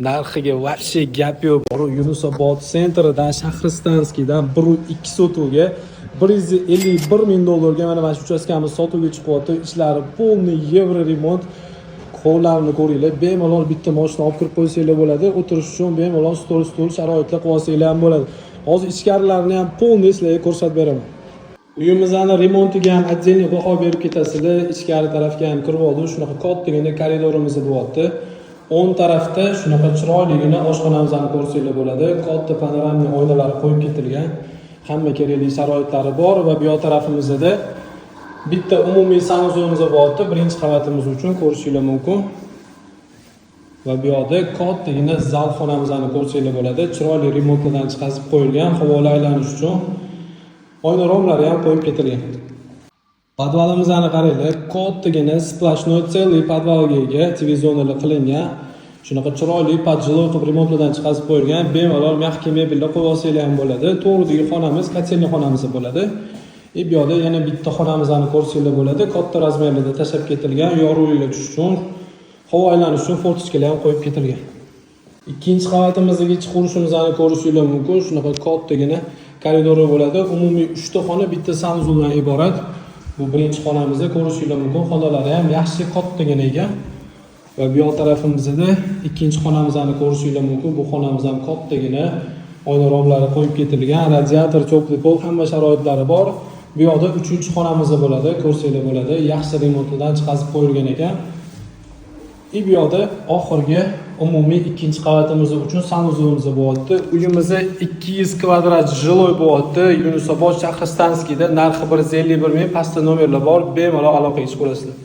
narxiga вообще gap yo'q. Yunusobod sentridan Shahristanskiydan 1.2 sotuvga $151,000 mana shu uchastkamiz sotuvga chiqyapti. Ishlari полный yevro remont. Qo'llarni ko'ringlar. Bemalol bitta mashina olib kirib qo'ysanglar bo'ladi. O'tirish uchun bemalol stol sharoitlar qilib olsanglar ham bo'ladi. Hozir ichkarilarini ham полный sizlarga ko'rsatib beraman. Uyimizni remontiga ham отдельно baho berib ketasizlar. Ichkari tarafga ham kirib oldim. Shunaqa kattagina koridorimiz bo'lyapti. 10 tarafda shunaqa chiroyligina oshxonamizni ko'rsanglar bo'ladi. Katta panoramli oynalar qo'yib ketilgan. Hamma kerakli sharoitlari bor va bu yoq tarafimizda bitta umumiy sanuzorimiz bo'lyapti. Birinchi qavatimiz uchun ko'rishingiz mumkin. Va bu yoqda kattagina zal xonamizni ko'rsanglar bo'ladi. Chiroyli remontlardan chiqazib qo'yilgan, havola aylanish uchun. Oyna romlari ham qo'yib ketilgan. Podvalimizni qaranglar, kattagina splashnoy целый podvalga ega, televizorlar qilingan. Shunaqa chiroyli podjilov qilib remontlardan chiqazib qo'yilgan. Bemalol mehkim mebellar qo'yib olsanglar ham bo'ladi. To'g'ridagi xonamiz, kotelniy xonamiz bo'ladi. Bu yoqda yana bitta xonamizni ko'rsanglar bo'ladi. Katta razmerlarda tashab ketilgan, yorug'liklar tushish uchun, havo aylanish uchun fortichkalar ham qo'yib ketilgan. Ikkinchi qavatimizga chiqishimizni ko'rishingiz mumkin. Shunaqa kattagina koridori bo'ladi. Umumiy 3 ta xona, bitta sanuzordan iborat. Bu birinchi xonamizda ko'rishingiz mumkin. Xonalari ham yaxshi kattagina ekan. Va bu yoq tarafimizda ikkinchi xonamizni ko'rishingiz mumkin. Bu xonamiz ham kattagina, oyna romlari qo'yib ketilgan, radiator, cho'pli pol, hamma sharoitlari bor. Bu yoqda 3-xonamiz bo'ladi, ko'rsanglar bo'ladi. Yaxshi remontdan chiqazib qo'yilgan ekan. Bu yoqda oxirgi umumiy ikkinchi qavatimiz uchun sanuzorimiz bo'lyapti. Uyimizda 200 kvadrat jiloy bo'lyapti. Yunusobod Shahristanskiyda narxi 151 ming, pastda nomerlar bor. Bemalol aloqa qilib ko'rasizlar.